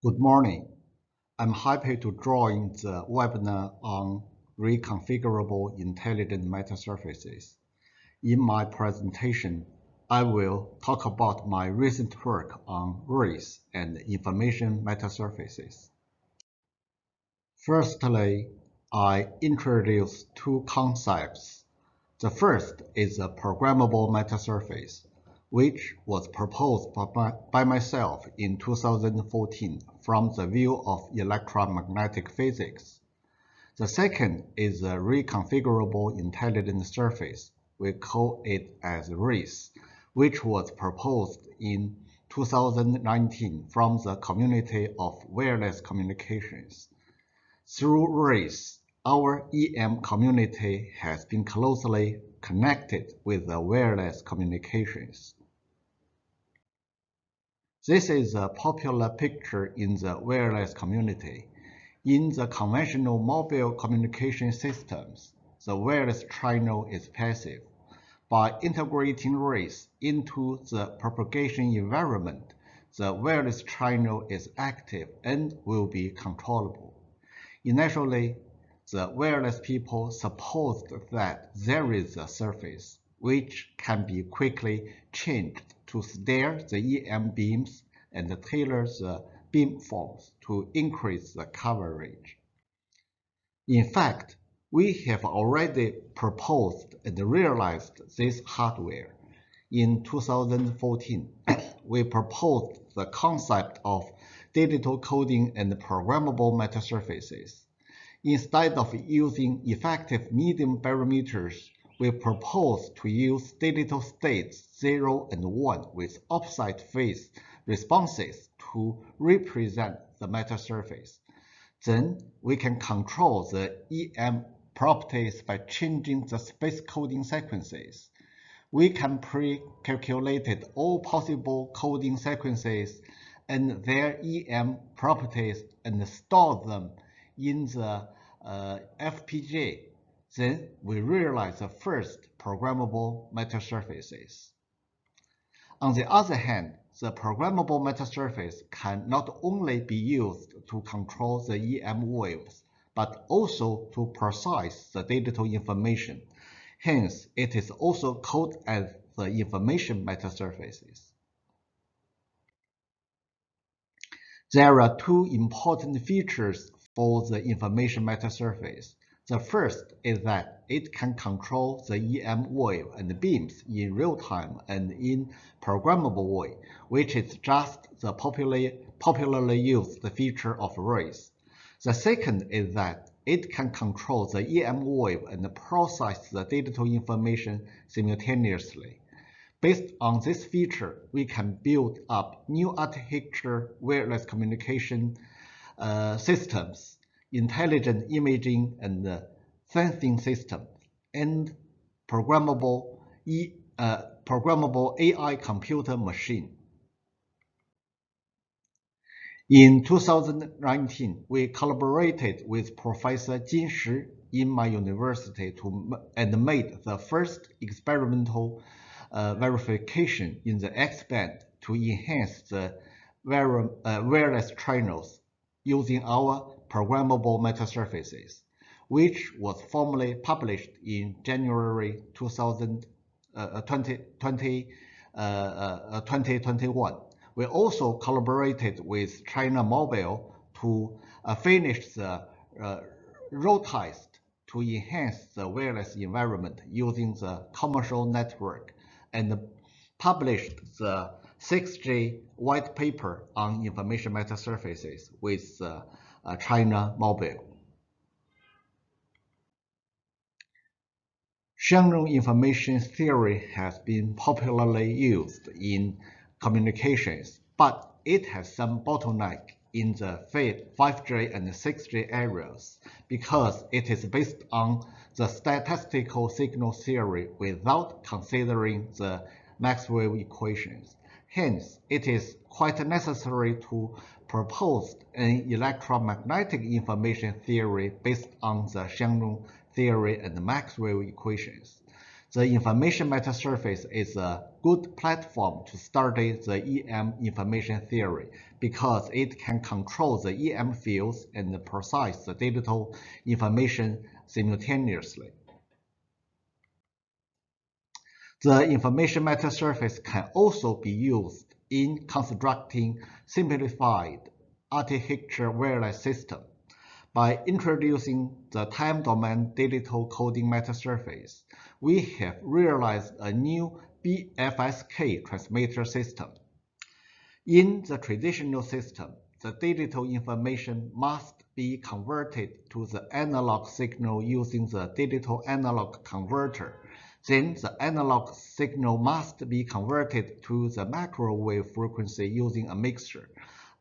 Good morning. I'm happy to join the webinar on Reconfigurable Intelligent Metasurfaces. In my presentation, I will talk about my recent work on RIS and Information Metasurfaces. Firstly, I introduce two concepts. The first is a programmable metasurface, which was proposed by myself in 2014 from the view of electromagnetic physics. The second is a reconfigurable intelligent surface. We call it as RIS, which was proposed in 2019 from the community of wireless communications. Through RIS, our EM community has been closely connected with the wireless communications. This is a popular picture in the wireless community. In the conventional mobile communication systems, the wireless channel is passive. By integrating RIS into the propagation environment, the wireless channel is active and will be controllable. Initially, the wireless people supposed that there is a surface which can be quickly changed to steer the EM beams and tailor the beamforms to increase the coverage. In fact, we have already proposed and realized this hardware. In 2014, we proposed the concept of digital coding and programmable metasurfaces. Instead of using effective medium parameters, we propose to use digital states 0 and 1 with opposite phase responses to represent the metasurface. Then we can control the EM properties by changing the space coding sequences. We can pre-calculate all possible coding sequences and their EM properties and store them in the FPGA. Then we realize the first programmable metasurfaces. On the other hand, the programmable metasurface can not only be used to control the EM waves, but also to process the digital information. Hence, it is also called as the information metasurfaces. There are two important features for the information metasurface. The first is that it can control the EM wave and beams in real time and in programmable way, which is just the popularly used feature of RIS. The second is that it can control the EM wave and process the digital information simultaneously. Based on this feature, we can build up new architecture wireless communication systems, intelligent imaging and sensing systems, and programmable AI computer machine. In 2019, we collaborated with Professor Jin Shi in my university and made the first experimental verification in the X-band to enhance the wireless channels using our programmable metasurfaces, which was formally published in January 2021. We also collaborated with China Mobile to finish the road test to enhance the wireless environment using the commercial network and published the 6G white paper on information metasurfaces with China Mobile. Shannon information theory has been popularly used in communications, but it has some bottleneck in the 5G and 6G areas because it is based on the statistical signal theory without considering the Maxwell equations. Hence, it is quite necessary to propose an electromagnetic information theory based on the Shannon theory and Maxwell equations. The information metasurface is a good platform to study the EM information theory because it can control the EM fields and process the digital information simultaneously. The information metasurface can also be used in constructing simplified architecture wireless system. By introducing the time-domain digital coding metasurface, we have realized a new BFSK transmitter system. In the traditional system, the digital information must be converted to the analog signal using the digital analog converter. Then the analog signal must be converted to the microwave frequency using a mixer.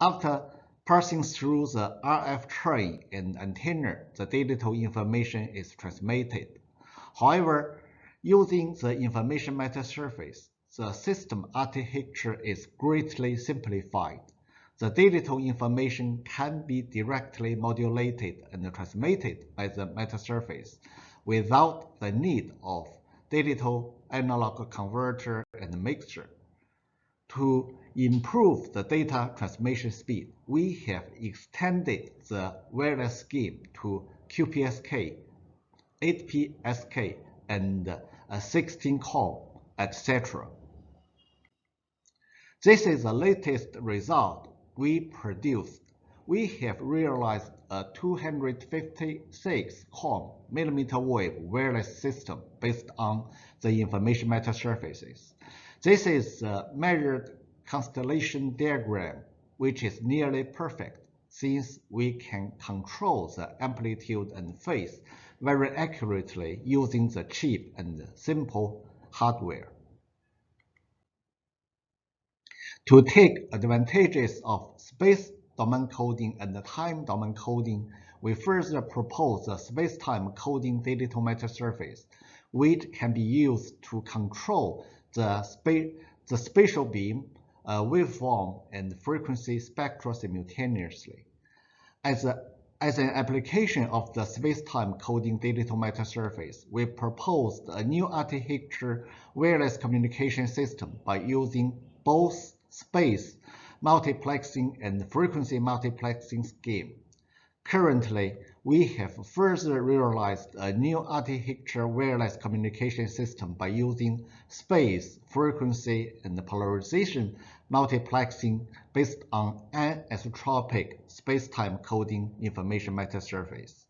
After passing through the RF train and antenna, the digital information is transmitted. However, using the information metasurface, the system architecture is greatly simplified. The digital information can be directly modulated and transmitted by the metasurface without the need of digital analog converter and mixer. To improve the data transmission speed, we have extended the wireless scheme to QPSK, 8PSK, and 16-core, etc. This is the latest result we produced. We have realized a 256 millimeter wave wireless system based on the information metasurfaces. This is a measured constellation diagram, which is nearly perfect since we can control the amplitude and phase very accurately using the cheap and simple hardware. To take advantages of space domain coding and time domain coding, we further propose a space-time coding digital metasurface, which can be used to control the spatial beam, waveform, and frequency spectra simultaneously. As an application of the space-time coding digital metasurface, we proposed a new architecture wireless communication system by using both space multiplexing and frequency multiplexing scheme. Currently, we have further realized a new architecture wireless communication system by using space, frequency, and polarization multiplexing based on anisotropic space-time coding information metasurface.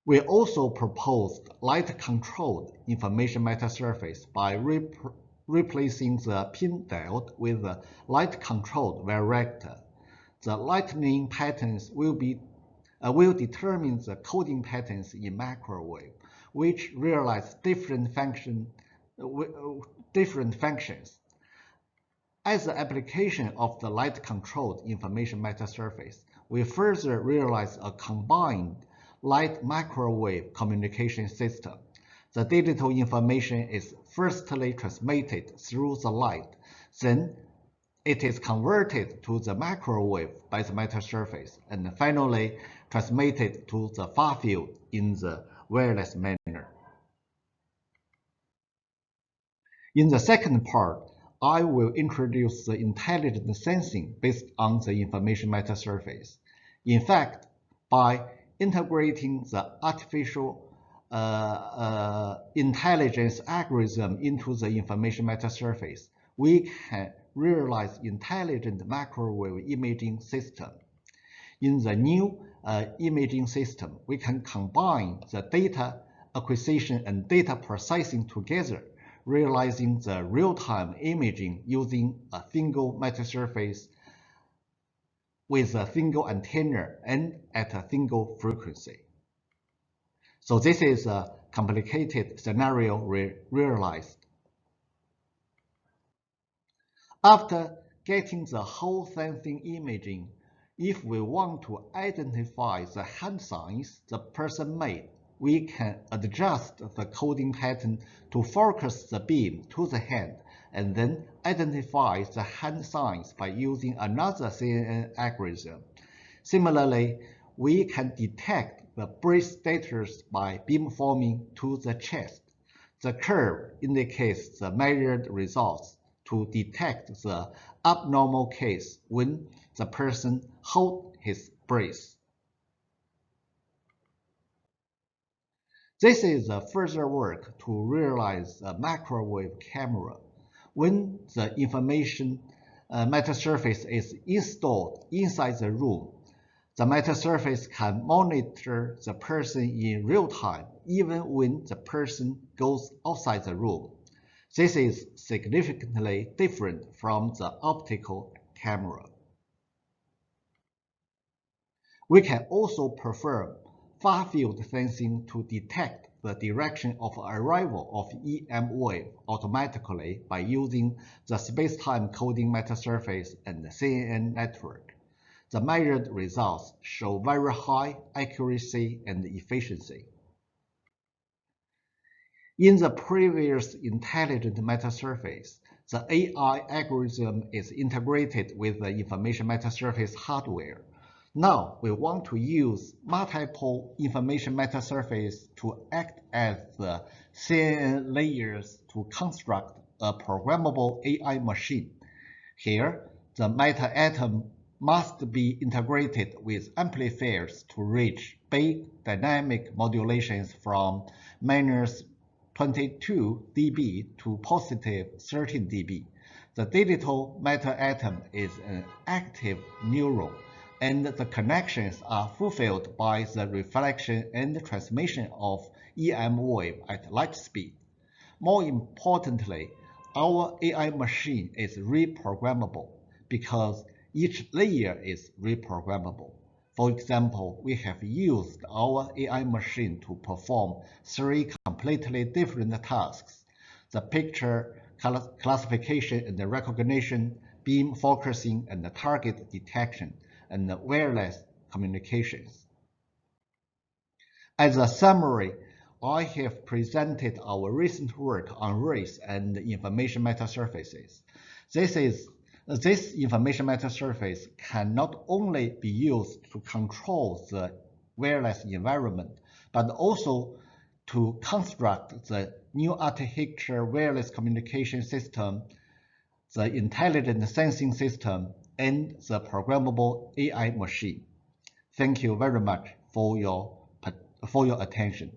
We also proposed light-controlled information metasurface by replacing the pin diode with a light-controlled varactor. The lightning patterns will determine the coding patterns in microwave, which realize different functions. As the application of the light-controlled information metasurface, we further realize a combined light microwave communication system. The digital information is firstly transmitted through the light, then it is converted to the microwave by the metasurface, and finally transmitted to the far field in the wireless manner. In the second part, I will introduce the intelligent sensing based on the information metasurface. In fact, by integrating the artificial intelligence algorithm into the information metasurface, we can realize intelligent microwave imaging system. In the new imaging system, we can combine the data acquisition and data processing together, realizing the real-time imaging using a single metasurface with a single antenna and at a single frequency. So this is a complicated scenario realized. After getting the whole sensing imaging, if we want to identify the hand signs the person made, we can adjust the coding pattern to focus the beam to the hand and then identify the hand signs by using another CNN algorithm. Similarly, we can detect the breath status by beamforming to the chest. The curve indicates the measured results to detect the abnormal case when the person holds his breath. This is a further work to realize a microwave camera. When the information metasurface is installed inside the room, the metasurface can monitor the person in real time, even when the person goes outside the room. This is significantly different from the optical camera. We can also perform far-field sensing to detect the direction of arrival of EM wave automatically by using the space-time coding metasurface and the CNN network. The measured results show very high accuracy and efficiency. In the previous intelligent metasurface, the AI algorithm is integrated with the information metasurface hardware. Now we want to use multiple information metasurfaces to act as the CNN layers to construct a programmable AI machine. Here, the meta-atom must be integrated with amplifiers to reach big dynamic modulations from -22 dB to +13 dB. The digital meta-atom is an active neuron, and the connections are fulfilled by the reflection and transmission of EM wave at light speed. More importantly, our AI machine is reprogrammable because each layer is reprogrammable. For example, we have used our AI machine to perform 3 completely different tasks: the picture classification and the recognition, beam focusing and the target detection, and the wireless communications. As a summary, I have presented our recent work on RIS and Information Metasurfaces. This information metasurface can not only be used to control the wireless environment, but also to construct the new architecture wireless communication system, the intelligent sensing system, and the programmable AI machine. Thank you very much for your attention.